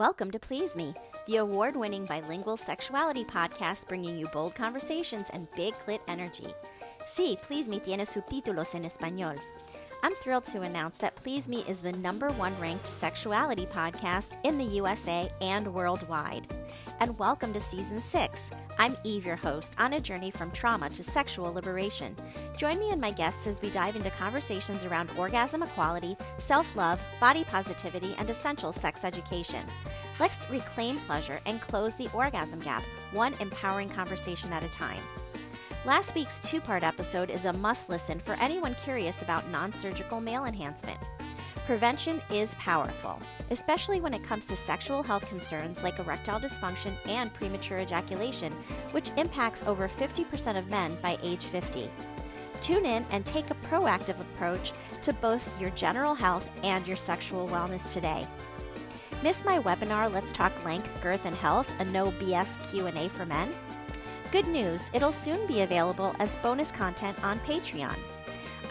Welcome to Please Me, the award-winning bilingual sexuality podcast bringing you bold conversations and big clit energy. Sí, Please Me tiene subtítulos en español. I'm thrilled to announce that Please Me is the #1 ranked sexuality podcast in the USA and worldwide. And welcome to Season 6. I'm Eve, your host, on a journey from trauma to sexual liberation. Join me and my guests as we dive into conversations around orgasm equality, self-love, body positivity, and essential sex education. Let's reclaim pleasure and close the orgasm gap, one empowering conversation at a time. Last week's two-part episode is a must-listen for anyone curious about non-surgical male enhancement. Prevention is powerful, especially when it comes to sexual health concerns like erectile dysfunction and premature ejaculation, which impacts over 50% of men by age 50. Tune in and take a proactive approach to both your general health and your sexual wellness today. Miss my webinar, Let's Talk Length, Girth, and Health, a no BS Q&A for men? Good news, it'll soon be available as bonus content on Patreon.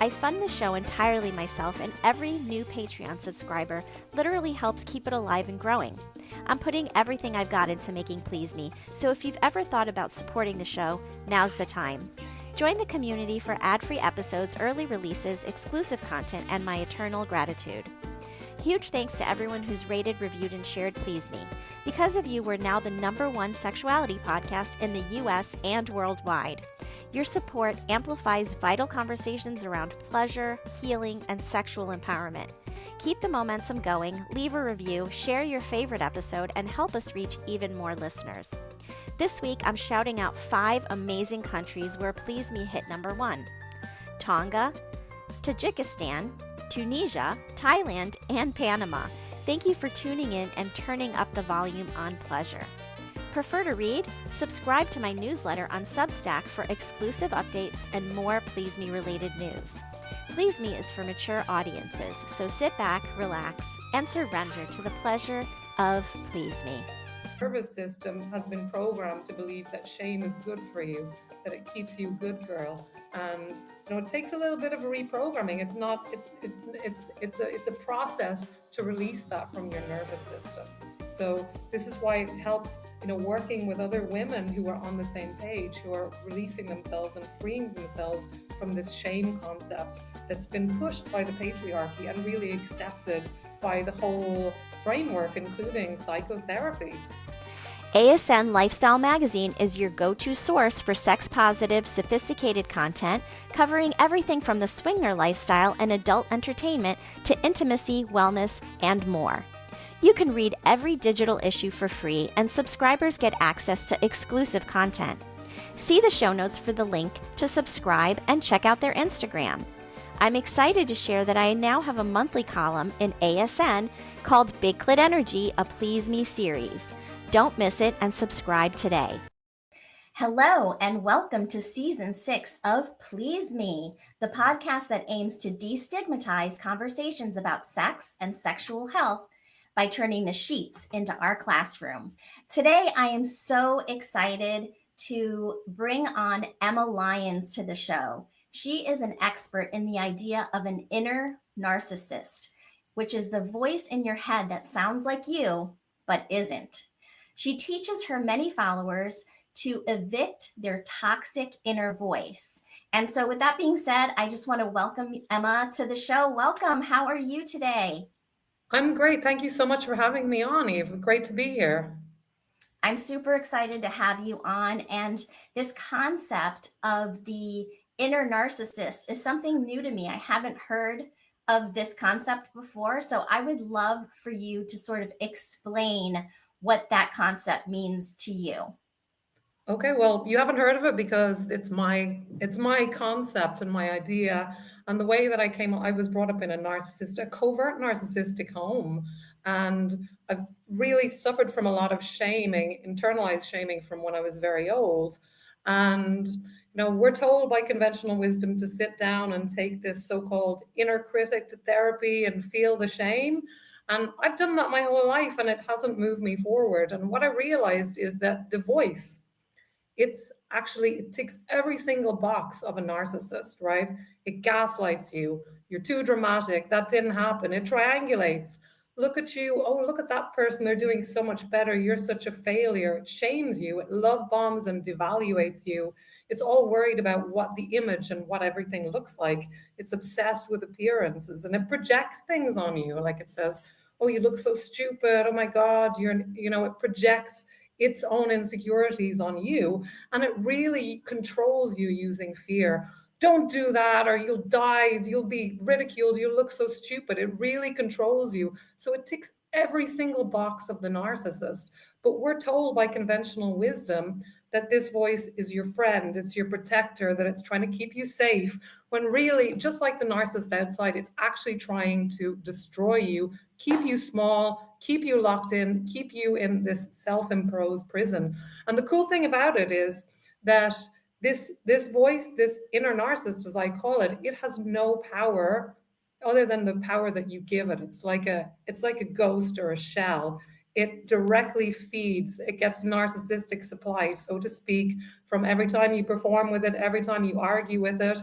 I fund the show entirely myself, and every new Patreon subscriber literally helps keep it alive and growing. I'm putting everything I've got into making Please Me, so if you've ever thought about supporting the show, now's the time. Join the community for ad-free episodes, early releases, exclusive content, and my eternal gratitude. Huge thanks to everyone who's rated, reviewed, and shared Please Me. Because of you, we're now the #1 sexuality podcast in the US and worldwide. Your support amplifies vital conversations around pleasure, healing, and sexual empowerment. Keep the momentum going, leave a review, share your favorite episode, and help us reach even more listeners. This week, I'm shouting out 5 amazing countries where Please Me hit #1. Tonga, Tajikistan, Tunisia, Thailand, and Panama. Thank you for tuning in and turning up the volume on pleasure. Prefer to read? Subscribe to my newsletter on Substack for exclusive updates and more Please Me related news. Please Me is for mature audiences, so sit back, relax, and surrender to the pleasure of Please Me. Nervous system has been programmed to believe that shame is good for you, that it keeps you a good girl, and it takes a little bit of a reprogramming. It's a process to release that from your nervous system. So this is why it helps, working with other women who are on the same page, who are releasing themselves and freeing themselves from this shame concept that's been pushed by the patriarchy and really accepted by the whole framework, including psychotherapy. ASN Lifestyle Magazine is your go-to source for sex-positive, sophisticated content covering everything from the swinger lifestyle and adult entertainment to intimacy, wellness, and more. You can read every digital issue for free, and subscribers get access to exclusive content. See the show notes for the link to subscribe and check out their Instagram. I'm excited to share that I now have a monthly column in ASN called Big Clit Energy, a Please Me series. Don't miss it and subscribe today. Hello and welcome to Season 6 of Please Me, the podcast that aims to destigmatize conversations about sex and sexual health by turning the sheets into our classroom. Today, I am so excited to bring on Emma Lyons to the show. She is an expert in the idea of an inner narcissist, which is the voice in your head that sounds like you, but isn't. She teaches her many followers to evict their toxic inner voice. And so with that being said, I just want to welcome Emma to the show. Welcome. How are you today? I'm great. Thank you so much for having me on, Eve. Great to be here. I'm super excited to have you on. And this concept of the inner narcissist is something new to me. I haven't heard of this concept before. So I would love for you to sort of explain what that concept means to you. Okay, well, you haven't heard of it because it's my concept and my idea. And the way that I was brought up in a covert narcissistic home. And I've really suffered from a lot of shaming, internalized shaming from when I was very old. And, we're told by conventional wisdom to sit down and take this so-called inner critic to therapy and feel the shame. And I've done that my whole life and it hasn't moved me forward. And what I realized is that the voice, it ticks every single box of a narcissist, right? It gaslights you. You're too dramatic. That didn't happen. It triangulates. look at you, oh, look at that person, they're doing so much better, you're such a failure. It shames you, it love bombs and devaluates you. It's all worried about what the image and what everything looks like. It's obsessed with appearances, and it projects things on you. Like it says, oh, you look so stupid, oh my God, it projects its own insecurities on you, and it really controls you using fear. Don't do that or you'll die, you'll be ridiculed, you'll look so stupid. It really controls you. So it ticks every single box of the narcissist. But we're told by conventional wisdom that this voice is your friend, it's your protector, that it's trying to keep you safe, when really, just like the narcissist outside, it's actually trying to destroy you, keep you small, keep you locked in, keep you in this self-imposed prison. And the cool thing about it is that this voice, this inner narcissist, as I call it, it has no power other than the power that you give it. It's like a ghost or a shell. It directly feeds, it gets narcissistic supply, so to speak, from every time you perform with it, every time you argue with it.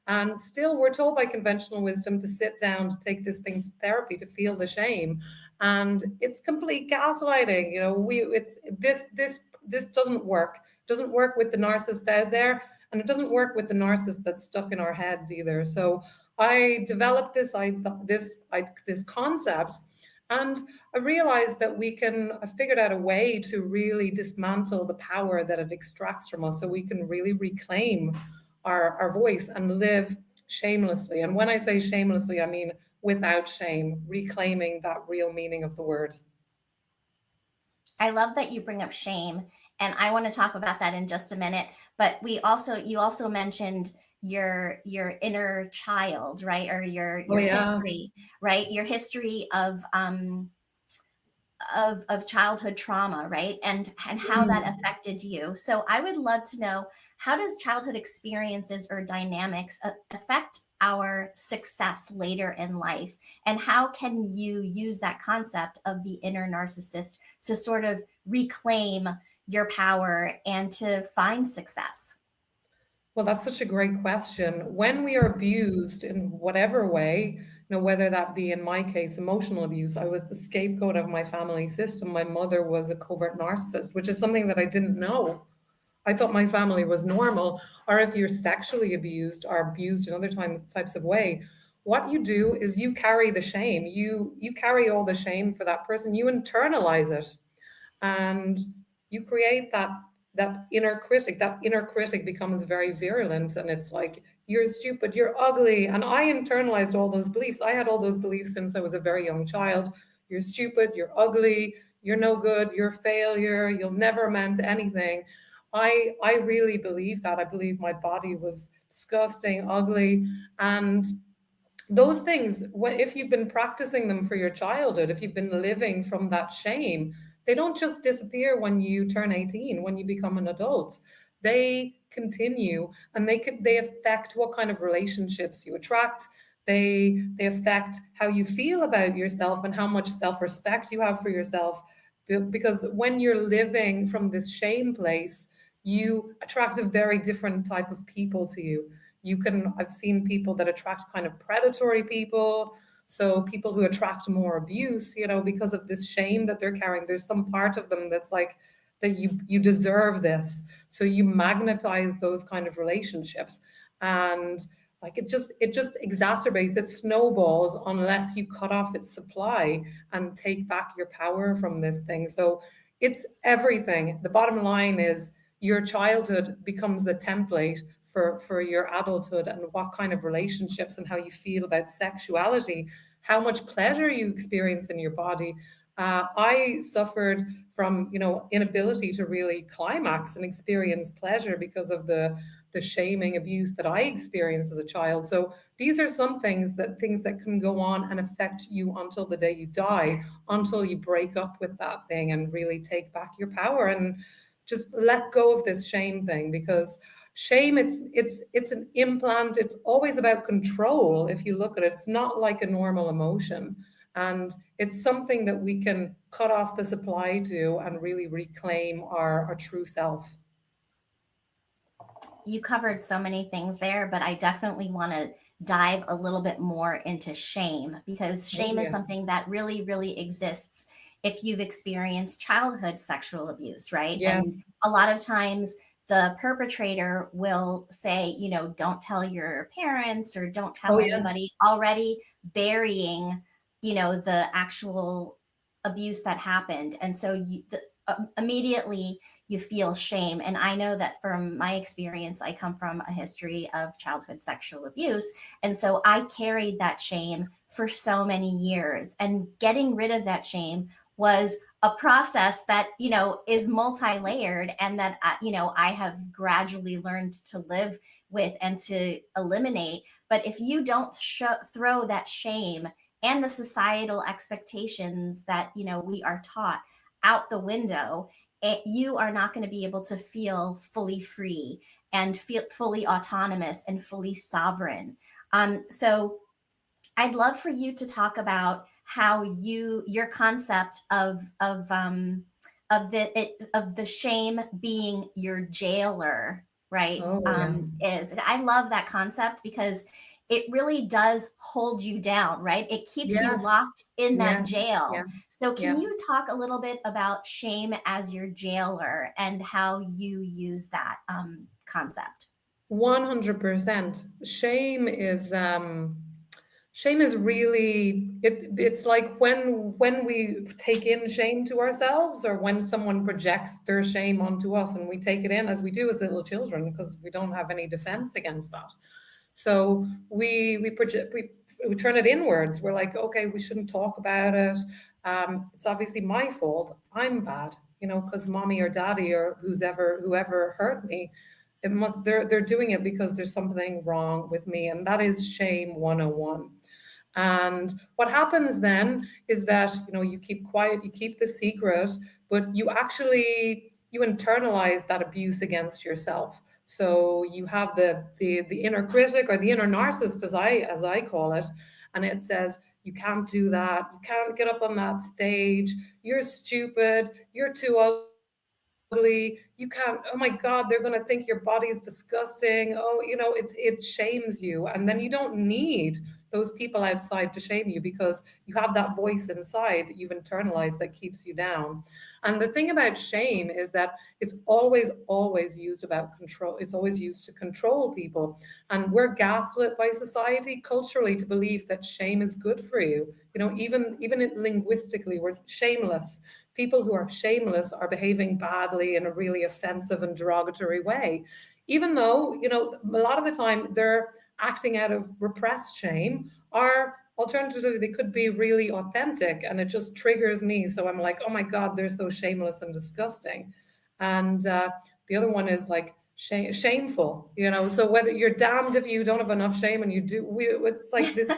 And still, we're told by conventional wisdom to sit down, to take this thing to therapy, to feel the shame. And it's complete gaslighting. This doesn't work. Doesn't work with the narcissist out there, and it doesn't work with the narcissist that's stuck in our heads either. So I developed this concept, and I realized that I figured out a way to really dismantle the power that it extracts from us, so we can really reclaim our voice and live shamelessly. And when I say shamelessly, I mean without shame, reclaiming that real meaning of the word. I love that you bring up shame, and I want to talk about that in just a minute. But you also mentioned your inner child, right? Or Oh, your yeah. history, right? Your history of childhood trauma, right? And how that Mm. affected you. So I would love to know, how does childhood experiences or dynamics affect our success later in life, and how can you use that concept of the inner narcissist to sort of reclaim your power and to find success? Well, that's such a great question. When we are abused in whatever way, whether that be, in my case, emotional abuse, I was the scapegoat of my family system. My mother was a covert narcissist, which is something that I didn't know. I thought my family was normal. Or if you're sexually abused or abused in other types of way, what you do is you carry the shame. You carry all the shame for that person. You internalize it, and you create that inner critic becomes very virulent, and it's like, you're stupid, you're ugly. And I internalized all those beliefs. I had all those beliefs since I was a very young child. You're stupid, you're ugly, you're no good, you're a failure, you'll never amount to anything. I really believe that. I believe my body was disgusting, ugly. And those things, if you've been practicing them for your childhood, if you've been living from that shame, they don't just disappear when you turn 18, when you become an adult. They continue, and they affect what kind of relationships you attract. They affect how you feel about yourself and how much self-respect you have for yourself. Because when you're living from this shame place, you attract a very different type of people to you. I've seen people that attract kind of predatory people. So people who attract more abuse, because of this shame that they're carrying. There's some part of them that's like, that you deserve this. So you magnetize those kind of relationships. And like, it just exacerbates, it snowballs unless you cut off its supply and take back your power from this thing. So it's everything. The bottom line is, your childhood becomes the template for your adulthood, and what kind of relationships and how you feel about sexuality, how much pleasure you experience in your body. I suffered from, inability to really climax and experience pleasure because of the shaming abuse that I experienced as a child. So these are some things that can go on and affect you until the day you die, until you break up with that thing and really take back your power and just let go of this shame thing. Because shame, it's an implant. It's always about control. If you look at it, it's not like a normal emotion, and it's something that we can cut off the supply to and really reclaim our true self. You covered so many things there, but I definitely want to dive a little bit more into shame, because Oh, shame is yes. something that really, really exists if you've experienced childhood sexual abuse, right? And Yes. a lot of times the perpetrator will say, don't tell your parents or don't tell Oh, yeah. anybody, already burying, the actual abuse that happened. And so immediately you feel shame. And I know that from my experience, I come from a history of childhood sexual abuse. And so I carried that shame for so many years. And getting rid of that shame was a process that, is multi layered, and that, I have gradually learned to live with and to eliminate. But if you don't throw that shame and the societal expectations that, we are taught out the window, you are not going to be able to feel fully free and feel fully autonomous and fully sovereign. So I'd love for you to talk about how your concept of the shame being your jailer, right? Oh, yeah. Is I love that concept because it really does hold you down, right? It keeps you Yes. locked in that Yes. jail. Yes. So, can Yeah. you talk a little bit about shame as your jailer and how you use that concept? 100%. Shame is really it's like when we take in shame to ourselves, or when someone projects their shame onto us and we take it in, as we do as little children, because we don't have any defense against that. So we project we turn it inwards. We're like, okay, we shouldn't talk about it. It's obviously my fault. I'm bad, because mommy or daddy or whoever hurt me. They're doing it because there's something wrong with me, and that is shame 101. And what happens then is that, you keep quiet, you keep the secret, but you internalize that abuse against yourself. So you have the inner critic, or the inner narcissist, as I call it, and it says, you can't do that, you can't get up on that stage, you're stupid, you're too ugly, you can't, oh my God, they're going to think your body is disgusting. Oh, it shames you. And then you don't need those people outside to shame you, because you have that voice inside that you've internalized that keeps you down. And the thing about shame is that it's always used about control. It's always used to control people. And we're gaslit by society culturally to believe that shame is good for you. Linguistically, we're shameless. People who are shameless are behaving badly in a really offensive and derogatory way, even though, a lot of the time they're acting out of repressed shame, or alternatively, they could be really authentic, and it just triggers me. So I'm like, oh my God, they're so shameless and disgusting. And the other one is like shameful, So whether you're damned if you don't have enough shame, and you do, it's like this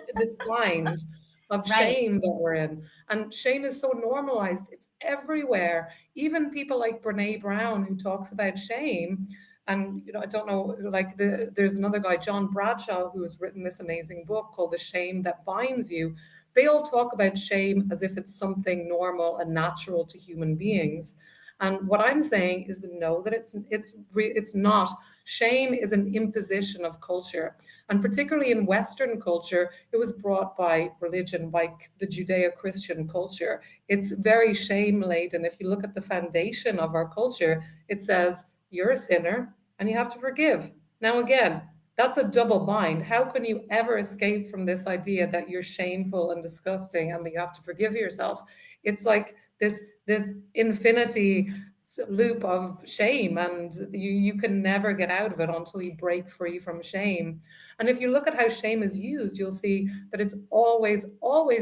blind of Right. shame that we're in. And shame is so normalized, it's everywhere. Even people like Brene Brown, who talks about shame. And I don't know, like there's another guy, John Bradshaw, who has written this amazing book called The Shame That Binds You. They all talk about shame as if it's something normal and natural to human beings. And what I'm saying is that no, that it's not. Shame is an imposition of culture, and particularly in Western culture, it was brought by religion, by the Judeo-Christian culture. It's very shame laden. If you look at the foundation of our culture, it says you're a sinner and you have to forgive. Now, again, that's a double bind. How can you ever escape from this idea that you're shameful and disgusting and that you have to forgive yourself? It's like this infinity loop of shame, and you can never get out of it until you break free from shame. And if you look at how shame is used, you'll see that it's always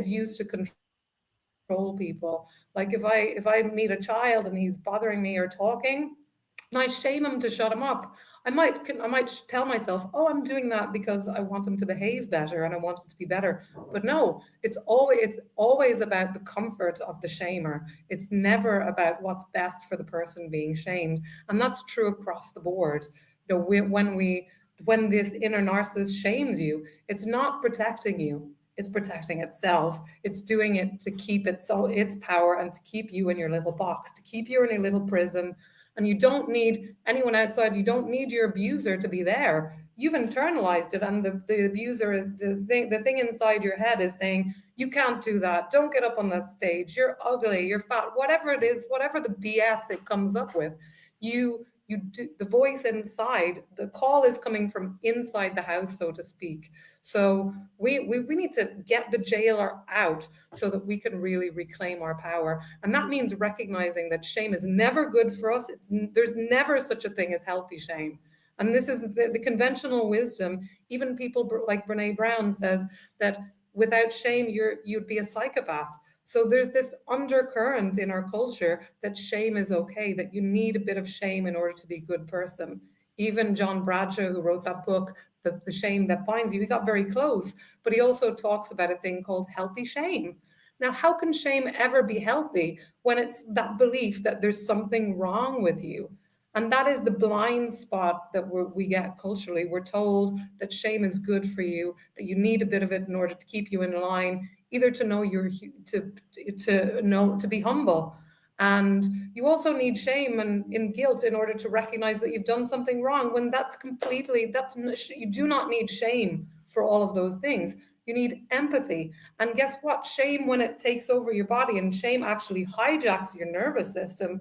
used to control people. Like if I meet a child and he's bothering me or talking, and I shame him to shut him up. I might tell myself, "Oh, I'm doing that because I want him to behave better and I want him to be better." But no, it's always about the comfort of the shamer. It's never about what's best for the person being shamed, and that's true across the board. When this inner narcissist shames you, it's not protecting you. It's protecting itself. It's doing it to keep its power and to keep you in your little box, to keep you in your little prison. And you don't need anyone outside. You don't need your abuser to be there. you've internalized it, and the abuser, the thing inside your head is saying, you can't do that, don't get up on that stage, you're ugly, you're fat, whatever it is, whatever the BS it comes up with. You do, the voice inside, the call is coming from inside the house, so to speak. So we need to get the jailer out so that we can really reclaim our power. And that means recognizing that shame is never good for us. There's never such a thing as healthy shame. And this is the conventional wisdom. Even people like Brene Brown says that without shame, you'd be a psychopath. So there's this undercurrent in our culture that shame is okay, that you need a bit of shame in order to be a good person. Even John Bradshaw, who wrote that book, the Shame That Binds You, he got very close, but he also talks about a thing called healthy shame. Now, how can shame ever be healthy when it's that belief that there's something wrong with you? And that is the blind spot that we get culturally. We're told that shame is good for you, that you need a bit of it in order to keep you in line, either to know to be humble. And you also need shame and guilt in order to recognize that you've done something wrong, when you do not need shame for all of those things. You need empathy. And guess what? Shame, when it takes over your body, and shame actually hijacks your nervous system,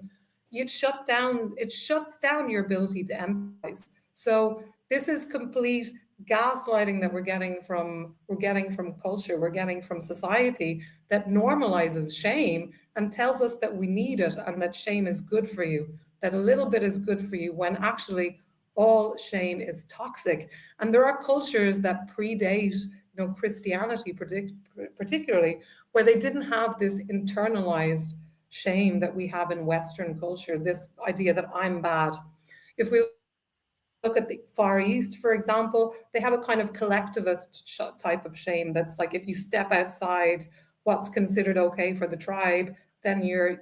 it shuts down your ability to empathize. So this is complete gaslighting that we're getting from culture, we're getting from society, that normalizes shame and tells us that we need it and that shame is good for you, that a little bit is good for you, when actually all shame is toxic. And there are cultures that predate, Christianity, particularly, where they didn't have this internalized shame that we have in Western culture, this idea that I'm bad. If we look at the Far East, for example, they have a kind of collectivist type of shame that's like, if you step outside what's considered okay for the tribe, then you're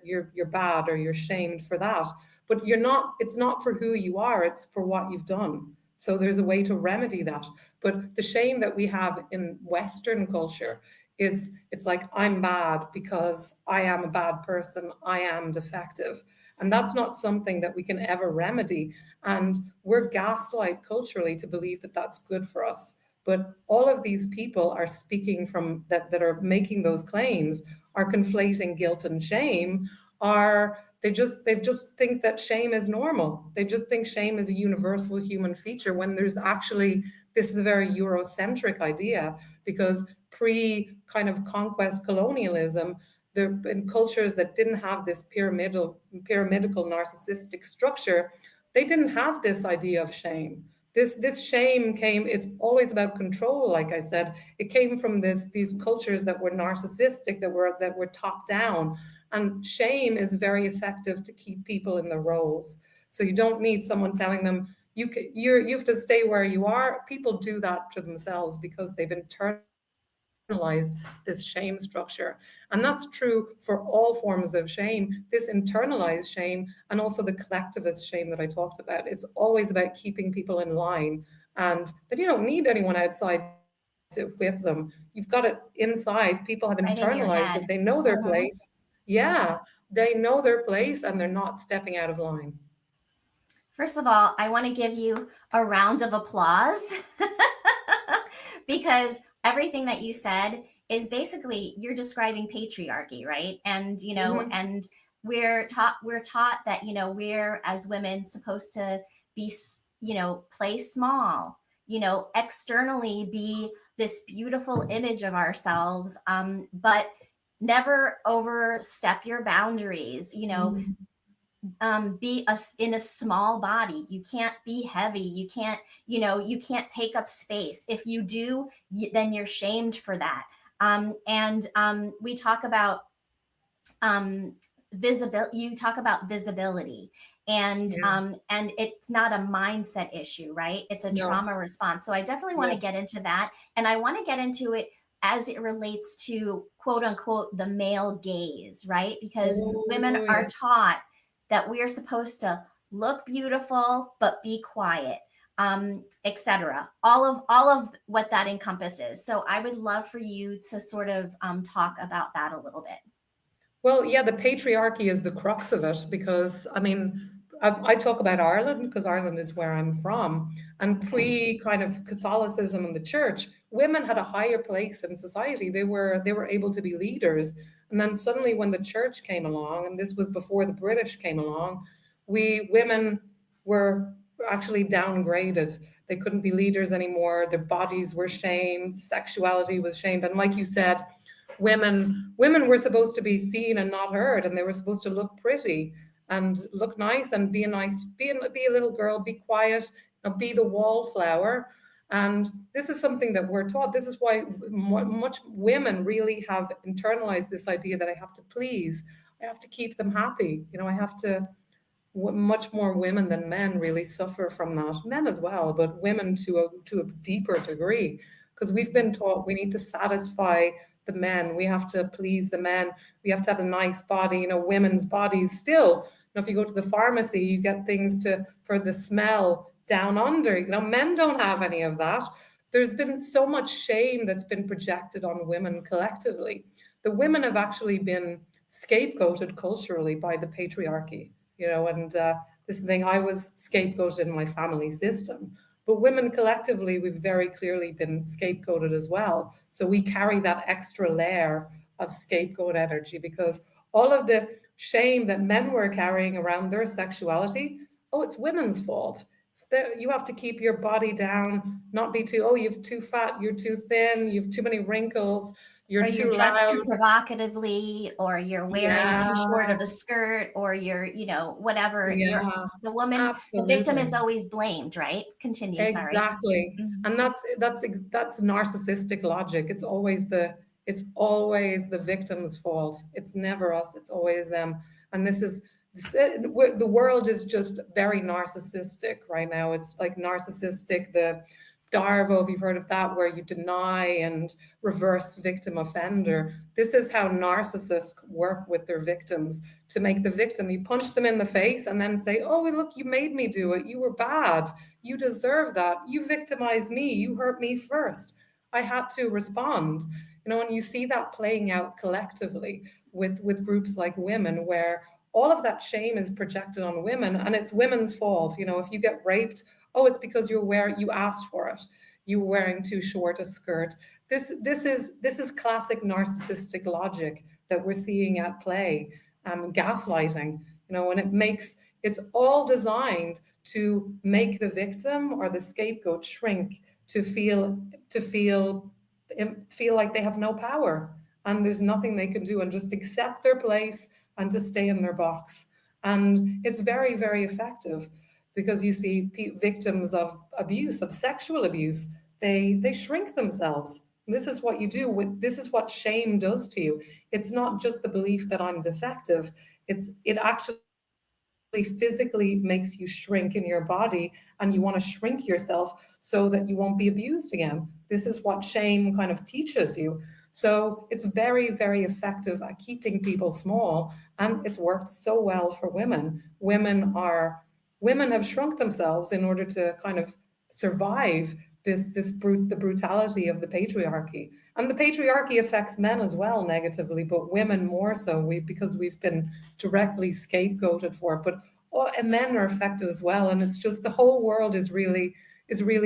bad, or you're shamed for that. But you're not. It's not for who you are. It's for what you've done. So there's a way to remedy that. But the shame that we have in Western culture is, it's like, I'm bad because I am a bad person, I am defective. And that's not something that we can ever remedy. And we're gaslight culturally to believe that that's good for us. But all of these people are speaking from that are making those claims, are conflating guilt and shame, are they just think that shame is normal. They just think shame is a universal human feature, when there's actually, this is a very Eurocentric idea, because pre kind of conquest colonialism, there in cultures that didn't have this pyramidical narcissistic structure, they didn't have this idea of shame. This shame came, it's always about control, like I said. It came from these cultures that were narcissistic, that were top down. And shame is very effective to keep people in the roles. So you don't need someone telling them, you have to stay where you are. People do that to themselves because they've internalized this shame structure. And that's true for all forms of shame. This internalized shame, and also the collectivist shame that I talked about, it's always about keeping people in line, and that you don't need anyone outside to whip them. You've got it inside. People have Right internalized in it. your They know head. their place. Hmm. Yeah, they know their place, and they're not stepping out of line. First of all, I want to give you a round of applause because everything that you said is basically, you're describing patriarchy, right? And Hmm. and we're taught that we're, as women, supposed to be, play small, externally be this beautiful image of ourselves, but never overstep your boundaries, be in a small body. You can't be heavy. You can't take up space. If you do, then you're shamed for that. And we talk about visibility. You talk about visibility, Yeah. and it's not a mindset issue, right? It's a No. trauma response. So I definitely want to get Yes. into that, and I want to get into it as it relates to, quote unquote, the male gaze, right? Because women Oh, are yeah. taught that we are supposed to look beautiful but be quiet, etc. All of what that encompasses. So I would love for you to sort of talk about that a little bit. Well, yeah, the patriarchy is the crux of it, because, I mean, I talk about Ireland because Ireland is where I'm from. And Okay. pre kind of Catholicism and the church, women had a higher place in society. They were able to be leaders. And then suddenly when the church came along, and this was before the British came along, we women were actually downgraded. They couldn't be leaders anymore. Their bodies were shamed, sexuality was shamed. And like you said, women were supposed to be seen and not heard, and they were supposed to look pretty and look nice and be a nice be a little girl, be quiet, be the wallflower. And this is something that we're taught. This is why much women really have internalized this idea that I have to please, I have to keep them happy, I have to. Much more women than men really suffer from that. Men as well, but women to a deeper degree, because we've been taught we need to satisfy the men. We have to please the men. We have to have a nice body. Women's bodies still. If you go to the pharmacy, you get things to for the smell down under. Men don't have any of that. There's been so much shame that's been projected on women collectively. The women have actually been scapegoated culturally by the patriarchy, and this thing, I was scapegoated in my family system. But women collectively, we've very clearly been scapegoated as well. So we carry that extra layer of scapegoat energy because all of the shame that men were carrying around their sexuality, oh, it's women's fault. You have to keep your body down, not be too, oh, you're too fat, you're too thin, you've too many wrinkles, Or you're you're too dressed too loud. provocatively, or you're wearing too short Yeah, of a skirt, or whatever. yeah, The victim is absolutely. always blamed, right? Continue, sorry. Exactly. Mhm. And that's narcissistic logic. It's always the victim's fault. It's never us, it's always them. And the world is just very narcissistic right now. It's like narcissistic, the Darvo, if you've heard of that, where you deny and reverse victim offender. This is how narcissists work with their victims to make the victim, you punch them in the face and then say, oh, look, you made me do it. You were bad. You deserve that. You victimized me. You hurt me first. I had to respond. And you see that playing out collectively with groups like women, where all of that shame is projected on women, and it's women's fault. If you get raped, oh, it's because you asked for it. You were wearing too short a skirt. This is classic narcissistic logic that we're seeing at play. Gaslighting, and it's all designed to make the victim or the scapegoat shrink, to feel like they have no power and there's nothing they can do, and just accept their place and to stay in their box. And it's very, very effective, because you see victims of abuse, of sexual abuse, they shrink themselves. This is what you do with this is what shame does to you. It's not just the belief that I'm defective. It actually physically makes you shrink in your body, and you want to shrink yourself so that you won't be abused again. This is what shame kind of teaches you. So it's very, very effective at keeping people small, and it's worked so well for women. Women have shrunk themselves in order to kind of survive the brutality of the patriarchy. And the patriarchy affects men as well negatively, but women more so, because we've been directly scapegoated for it. But and men are affected as well, and it's just the whole world is really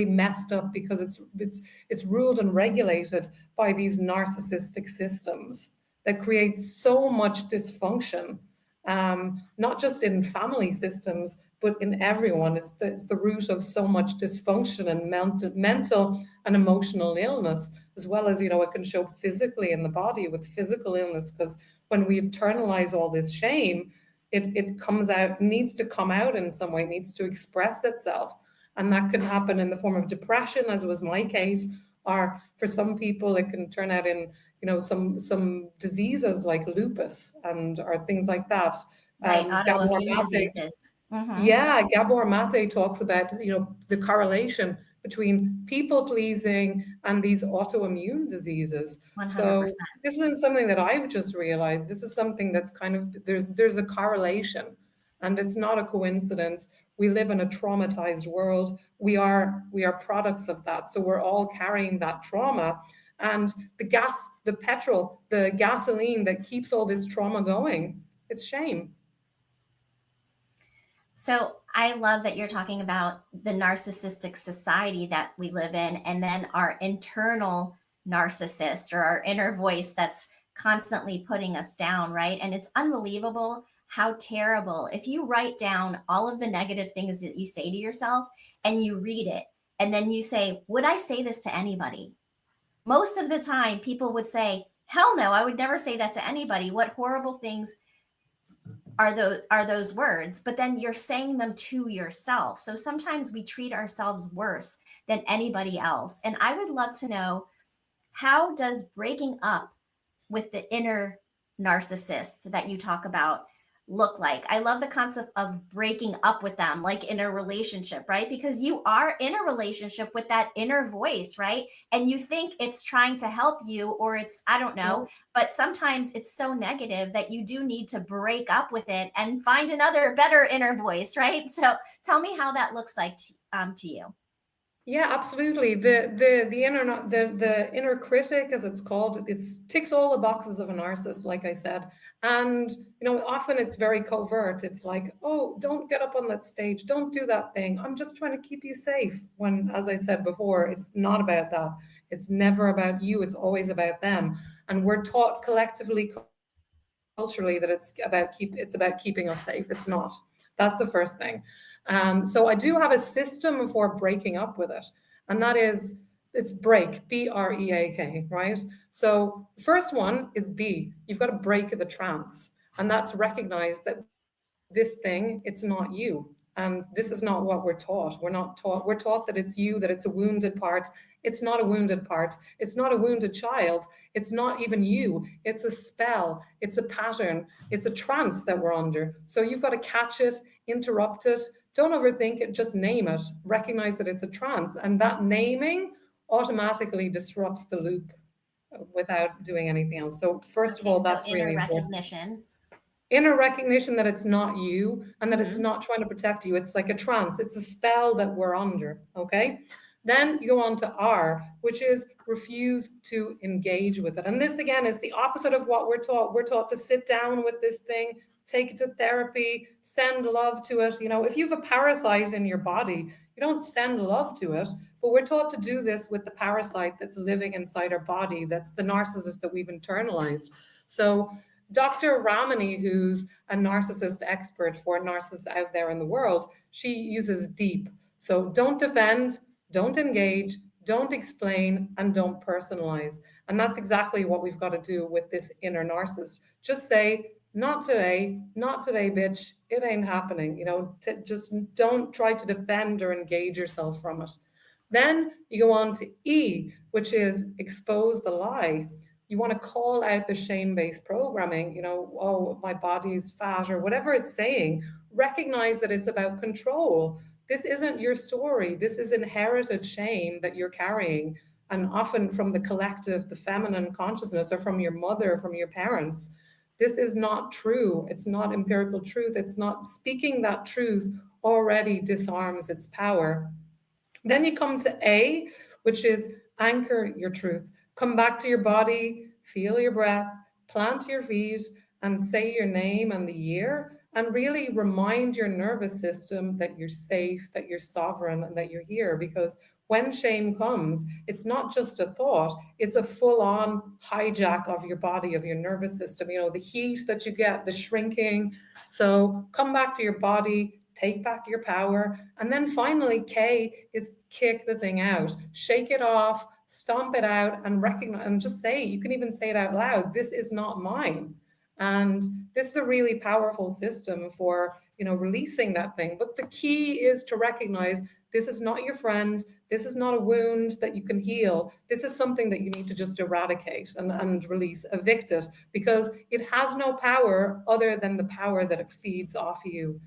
messed up, because it's ruled and regulated by these narcissistic systems that create so much dysfunction, not just in family systems, but in everyone. It's the root of so much dysfunction and mental and emotional illness, as well as, it can show up physically in the body with physical illness, because when we internalize all this shame, it comes out, needs to come out in some way, needs to express itself. And that can happen in the form of depression, as was my case, or for some people, it can turn out in, some diseases like lupus and or things like that. Right, Gabor autoimmune Mate, diseases. Hmm. yeah, Gabor Mate talks about, the correlation between people pleasing and these autoimmune diseases. So 100%. this isn't something that I've just realized. This is something that's kind of there's a correlation, and it's not a coincidence. We live in a traumatized world. We are products of that. So we're all carrying that trauma. And the petrol, the gasoline that keeps all this trauma going, it's shame. So I love that you're talking about the narcissistic society that we live in, and then our internal narcissist or our inner voice that's constantly putting us down, right? And it's unbelievable how terrible. If you write down all of the negative things that you say to yourself and you read it, and then you say, would I say this to anybody? Most of the time, people would say, hell no, I would never say that to anybody. What horrible things are those words, but then you're saying them to yourself. So sometimes we treat ourselves worse than anybody else. And I would love to know, how does breaking up with the inner narcissist that you talk about look like? I love the concept of breaking up with them, like in a relationship, right? Because you are in a relationship with that inner voice, right? And you think it's trying to help you, or it's, I don't know, No. but sometimes it's so negative that you do need to break up with it and find another better inner voice, right? So tell me how that looks like to you. Yeah, absolutely. The inner critic, as it's called, it's ticks all the boxes of a narcissist, like I said. And often it's very covert. It's like, oh, don't get up on that stage, don't do that thing. I'm just trying to keep you safe. When, as I said before, it's not about that. It's never about you. It's always about them. And we're taught collectively, culturally, that it's about keeping us safe. It's not. That's the first thing. So I do have a system for breaking up with it, and that is, it's break, BREAK, right? So the first one is B. You've got to break the trance, and that's recognize that this thing, it's not you. And this is not what we're taught. We're taught that it's you, that it's a wounded part. It's not a wounded part. It's not a wounded child. It's not even you. It's a spell. It's a pattern. It's a trance that we're under. So you've got to catch it, interrupt it. Don't overthink it. Just name it. Recognize that it's a trance. And that naming automatically disrupts the loop without doing anything else. So, first of Okay, all, so that's inner really important. recognition. Inner recognition that it's not you and that it's Mm-hmm. not trying to protect you. It's like a trance, it's a spell that we're under. Okay. Then you go on to R, which is refuse to engage with it. And this again is the opposite of what we're taught. We're taught to sit down with this thing, take it to therapy, send love to it. If you have a parasite in your body, you don't send love to it, but we're taught to do this with the parasite that's living inside our body. That's the narcissist that we've internalized. So Dr. Ramani, who's a narcissist expert for narcissists out there in the world, she uses deep. So don't defend, don't engage, don't explain, and don't personalize. And that's exactly what we've got to do with this inner narcissist. Just say, not today, bitch. It ain't happening. Just don't try to defend or engage yourself from it. Then you go on to E, which is expose the lie. You want to call out the shame-based programming, oh, my body's fat or whatever it's saying. Recognize that it's about control. This isn't your story. This is inherited shame that you're carrying, and often from the collective, the feminine consciousness, or from your mother, from your parents. This is not true. It's not empirical truth. It's not speaking that truth already disarms its power. Then you come to A, which is anchor your truth. Come back to your body, feel your breath, plant your feet, and say your name and the year, and really remind your nervous system that you're safe, that you're sovereign, and that you're here. Because when shame comes, it's not just a thought, it's a full on hijack of your body, of your nervous system. The heat that you get, the shrinking. So come back to your body, take back your power. And then finally, K is kick the thing out, shake it off, stomp it out, and recognize, and just say, you can even say it out loud, this is not mine. And this is a really powerful system for, releasing that thing. But the key is to recognize this is not your friend. This is not a wound that you can heal. This is something that you need to just eradicate and release, evict it, because it has no power other than the power that it feeds off you.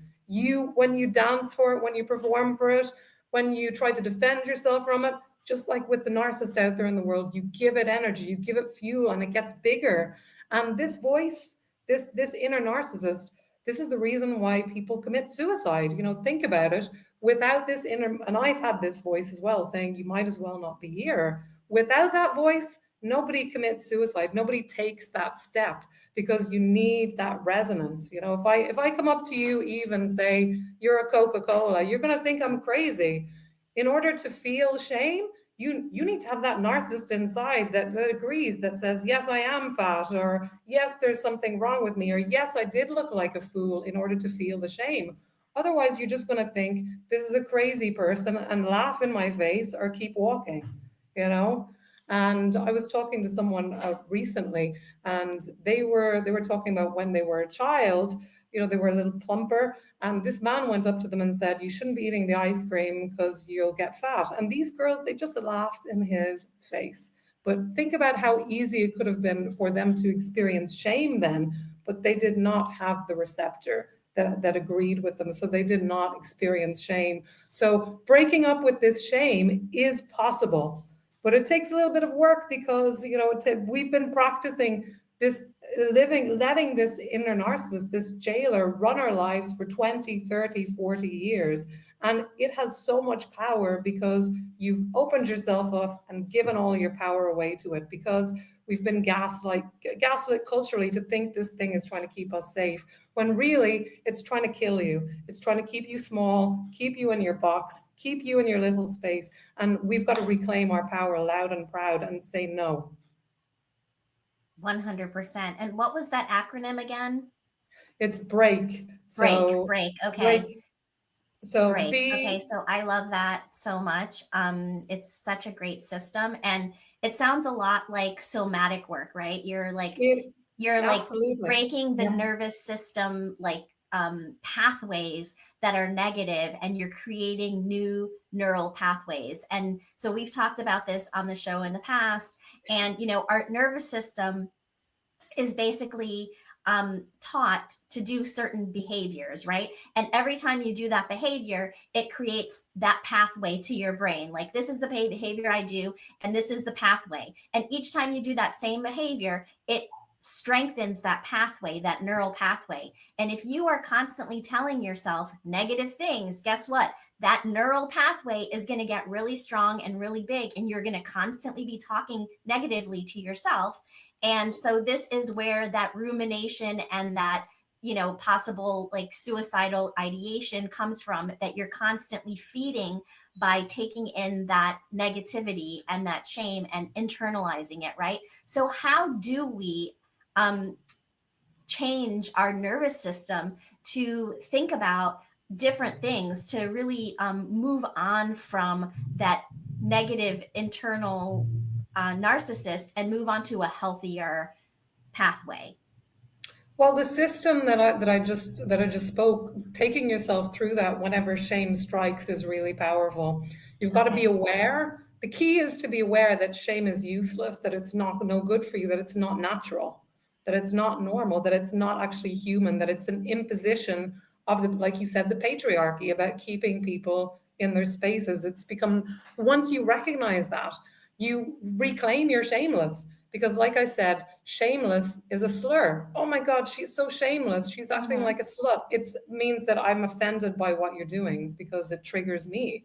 When you dance for it, when you perform for it, when you try to defend yourself from it, just like with the narcissist out there in the world, you give it energy, you give it fuel, and it gets bigger. And this voice, this inner narcissist, this is the reason why people commit suicide. Think about it. Without this inner, and I've had this voice as well saying, you might as well not be here. Without that voice, nobody commits suicide. Nobody takes that step because you need that resonance. You know, if I come up to you, Eve, and say you're a Coca-Cola, you're going to think I'm crazy. In order to feel shame, you need to have that narcissist inside that agrees, that says, yes, I am fat, or yes, there's something wrong with me, or yes, I did look like a fool, in order to feel the shame. Otherwise, you're just going to think this is a crazy person and laugh in my face or keep walking, you know. And I was talking to someone recently, and they were talking about when they were a child. You know, they were a little plumper, and this man went up to them and said, "You shouldn't be eating the ice cream because you'll get fat." And these girls, they just laughed in his face. But think about how easy it could have been for them to experience shame then, but they did not have the receptor that agreed with them. So they did not experience shame. So breaking up with this shame is possible, but it takes a little bit of work because, you know, we've been practicing this, letting this inner narcissist, this jailer, run our lives for 20, 30, 40 years. And it has so much power because you've opened yourself up and given all your power away to it, because we've been gaslit culturally to think this thing is trying to keep us safe, when really it's trying to kill you. It's trying to keep you small, keep you in your box, keep you in your little space. And we've got to reclaim our power loud and proud and say no. 100%. And what was that acronym again? It's break. Break, So break. break. Okay. So Break. Okay, B. so I love that so much. It's such a great system, and it sounds a lot like somatic work, right? It, You're like absolutely. breaking the Yeah. nervous system, like pathways that are negative, and you're creating new neural pathways. And so we've talked about this on the show in the past, and our nervous system is basically taught to do certain behaviors, right? And every time you do that behavior, it creates that pathway to your brain. Like, this is the behavior I do, and this is the pathway. And each time you do that same behavior, it strengthens that pathway, that neural pathway. And if you are constantly telling yourself negative things, guess what? That neural pathway is going to get really strong and really big, and you're going to constantly be talking negatively to yourself. And so this is where that rumination and that, possible like suicidal ideation comes from, that you're constantly feeding by taking in that negativity and that shame and internalizing it, right? So how do we um, change our nervous system to think about different things, to really move on from that negative internal narcissist and move on to a healthier pathway? Well, the system that I just spoke, taking yourself through that whenever shame strikes, is really powerful. You've got to be Okay. aware. The key is to be aware that shame is useless, that it's not no good for you, that it's not natural, that it's not normal, that it's not actually human, that it's an imposition of the, like you said, the patriarchy about keeping people in their spaces. It's become, once you recognize that, you reclaim your shameless. Because, like I said, shameless is a slur. Oh my God, she's so shameless. She's acting Mm-hmm. like a slut. It means that I'm offended by what you're doing because it triggers me.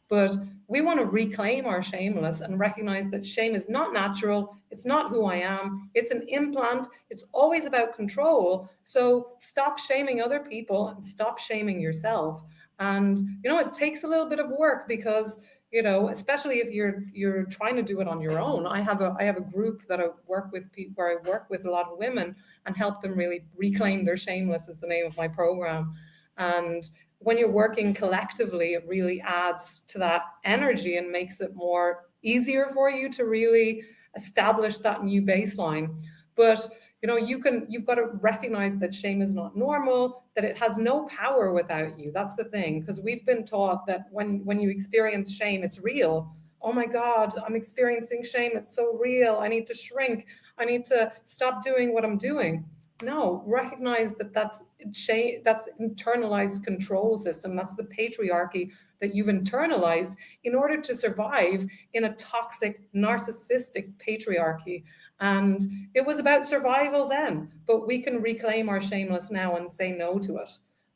But we want to reclaim our shameless and recognize that shame is not natural. It's not who I am. It's an implant. It's always about control. So stop shaming other people and stop shaming yourself. And, it takes a little bit of work because, especially if you're trying to do it on your own. I have a group that I work with, where I work with a lot of women and help them really reclaim their shameless, is the name of my program. And when you're working collectively, it really adds to that energy and makes it more easier for you to really establish that new baseline. But you've got to recognize that shame is not normal, that it has no power without you. That's the thing, because we've been taught that when you experience shame, it's real. Oh my God, I'm experiencing shame. It's so real. I need to shrink. I need to stop doing what I'm doing. No, recognize that that's shame, that's internalized control system. That's the patriarchy that you've internalized in order to survive in a toxic, narcissistic patriarchy. And it was about survival then, but we can reclaim our shameless now and say no to it.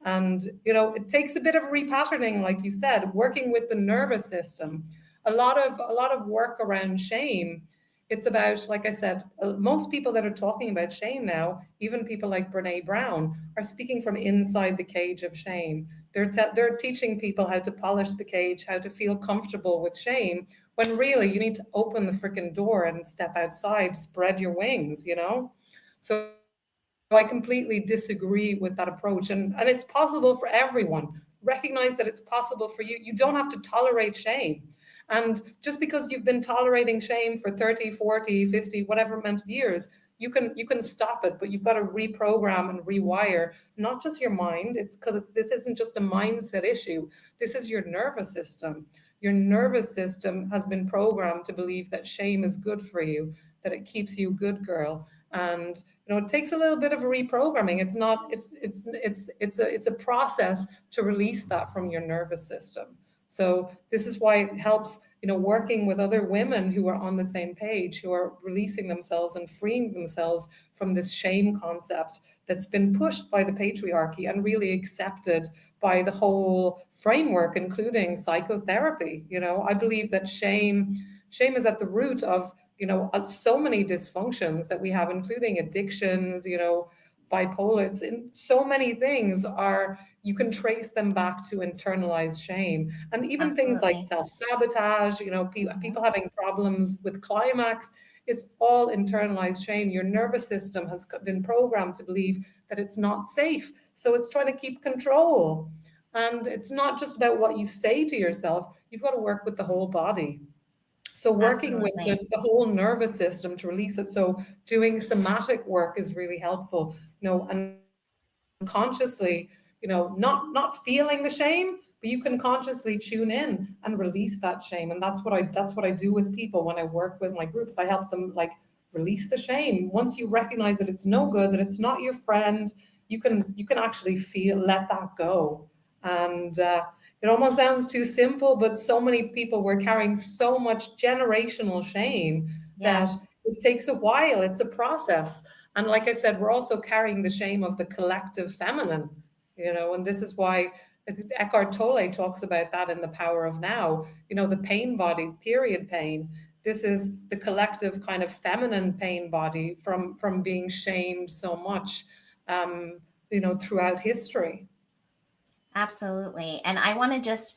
And it takes a bit of repatterning, like you said, working with the nervous system. A lot of work around shame It's about, like I said, most people that are talking about shame now, even people like Brene Brown, are speaking from inside the cage of shame. They're teaching people how to polish the cage, how to feel comfortable with shame, when really you need to open the freaking door and step outside, spread your wings, you know? So I completely disagree with that approach. And it's possible for everyone. Recognize that it's possible for you. You don't have to tolerate shame. And just because you've been tolerating shame for 30, 40, 50, whatever amount of years, you can stop it, but you've got to reprogram and rewire not just your mind. It's because this isn't just a mindset issue. This is your nervous system. Your nervous system has been programmed to believe that shame is good for you, that it keeps you good girl. And it takes a little bit of a reprogramming. It's not it's a process to release that from your nervous system. So this is why it helps, working with other women who are on the same page, who are releasing themselves and freeing themselves from this shame concept that's been pushed by the patriarchy and really accepted by the whole framework, including psychotherapy. I believe that shame is at the root of, so many dysfunctions that we have, including addictions, bipolar. It's in so many things are, you can trace them back to internalized shame. And even things like Absolutely. self-sabotage, Hmm. people having problems with climax, it's all internalized shame. Your nervous system has been programmed to believe that it's not safe, so it's trying to keep control. And it's not just about what you say to yourself, you've got to work with the whole body. So working with the, Absolutely. the whole nervous system to release it. So doing somatic work is really helpful, and consciously, not feeling the shame, but you can consciously tune in and release that shame. And that's what I do with people when I work with my groups. I help them, like, release the shame. Once you recognize that it's no good, that it's not your friend, you can actually let that go. And it almost sounds too simple, but so many people were carrying so much generational shame that Yes. it takes a while. It's a process. And like I said, we're also carrying the shame of the collective feminine, and this is why Eckhart Tolle talks about that in The Power of Now, the pain body, period pain. This is the collective kind of feminine pain body from being shamed so much, throughout history. Absolutely. And I want to just,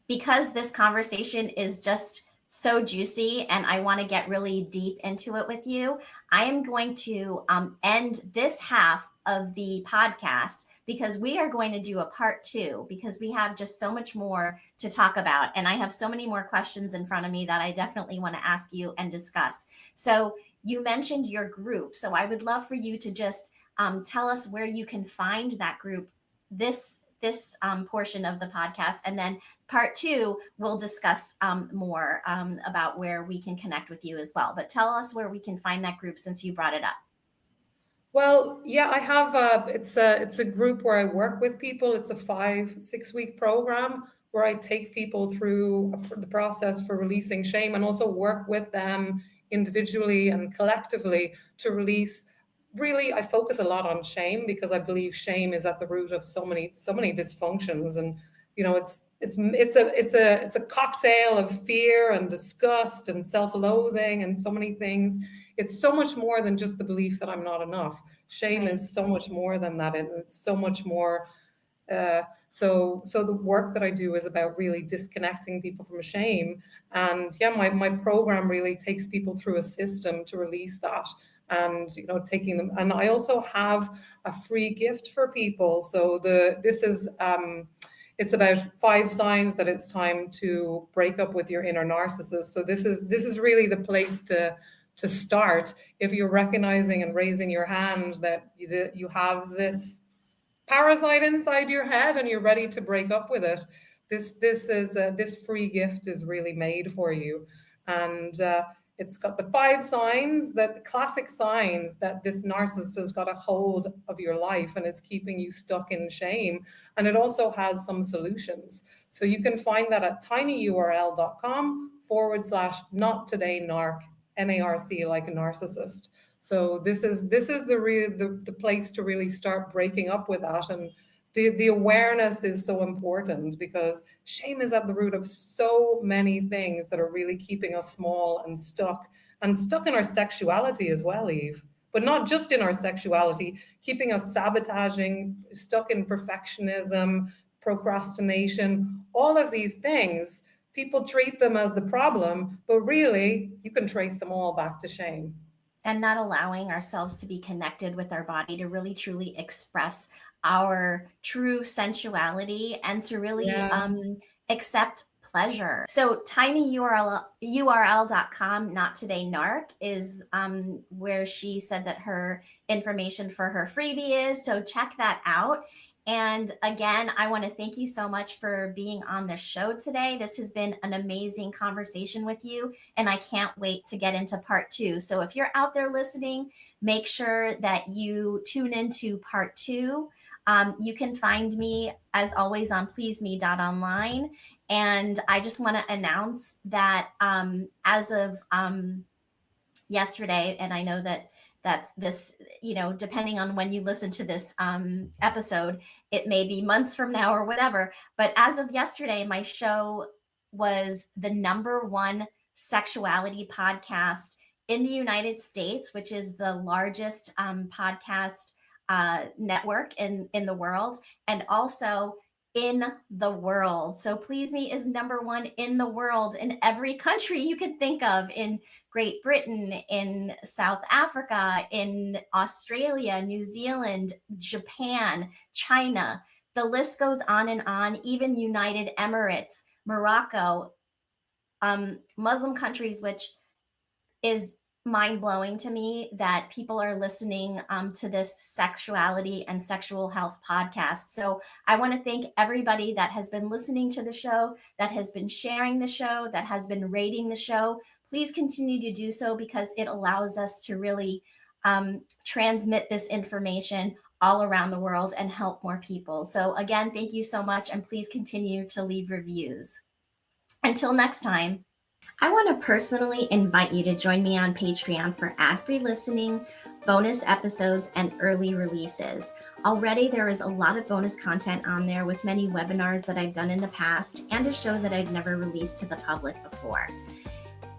because this conversation is just so juicy and I want to get really deep into it with you, I am going to end this half of the podcast because we are going to do a part two because we have just so much more to talk about. And I have so many more questions in front of me that I definitely want to ask you and discuss. So, you mentioned your group. So, I would love for you to just tell us where you can find that group this portion of the podcast, and then part two we'll discuss more about where we can connect with you as well. But tell us where we can find that group since you brought it up. Well, yeah, I have it's a group where I work with people. It's a 5, 6 week program where I take people through the process for releasing shame and also work with them individually and collectively to release. Really, I focus a lot on shame because I believe shame is at the root of so many dysfunctions. And it's a cocktail of fear and disgust and self-loathing and so many things. It's so much more than just the belief that I'm not enough. Shame Right. is so much more than that, and it's so much more. So the work that I do is about really disconnecting people from shame. And yeah, my program really takes people through a system to release that. And taking them. And I also have a free gift for people. So this is it's about 5 signs that it's time to break up with your inner narcissist. So this is really the place to start. If you're recognizing and raising your hand that you have this parasite inside your head and you're ready to break up with it, this free gift is really made for you. And it's got the 5 signs, that the classic signs that this narcissist has got a hold of your life and it's keeping you stuck in shame. And it also has some solutions. So you can find that at tinyurl.com/, not today narc, NARC, like a narcissist. So this is the place to really start breaking up with that. And the awareness is so important because shame is at the root of so many things that are really keeping us small and stuck and stuck in our sexuality as well, Eve. But not just in our sexuality, keeping us sabotaging, stuck in perfectionism, procrastination, all of these things. People treat them as the problem, but really, you can trace them all back to shame. And not allowing ourselves to be connected with our body to really truly express our true sensuality and to really Yeah. accept pleasure. So tinyurl.com, not today narc, is where she said that her information for her freebie is. So check that out. And again, I want to thank you so much for being on the show today. This has been an amazing conversation with you, and I can't wait to get into part 2. So if you're out there listening, make sure that you tune into part 2. You can find me, as always, on pleaseme.online. And I just want to announce that as of yesterday, and I know that that's this, depending on when you listen to this episode, it may be months from now or whatever. But as of yesterday, my show was the #1 sexuality podcast in the United States, which is the largest podcast network in the world, and also in the world. So Please Me is #1 in the world, in every country you can think of, in Great Britain, in South Africa, in Australia, New Zealand, Japan, China. The list goes on, even United Emirates, Morocco, Muslim countries, which is mind blowing to me that people are listening to this sexuality and sexual health podcast. So I want to thank everybody that has been listening to the show, that has been sharing the show, that has been rating the show. Please continue to do so, because it allows us to really transmit this information all around the world and help more people. So again, thank you so much, and please continue to leave reviews. Until next time. I want to personally invite you to join me on Patreon for ad-free listening, bonus episodes, and early releases. Already, there is a lot of bonus content on there, with many webinars that I've done in the past and a show that I've never released to the public before.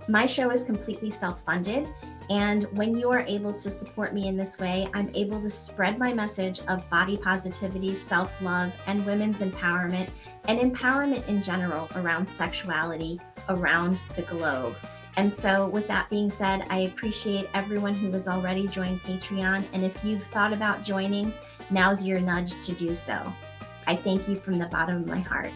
My show is completely self-funded, and when you are able to support me in this way, I'm able to spread my message of body positivity, self-love, and women's empowerment, and empowerment in general around sexuality around the globe. And so with that being said, I appreciate everyone who has already joined Patreon. And if you've thought about joining, now's your nudge to do so. I thank you from the bottom of my heart.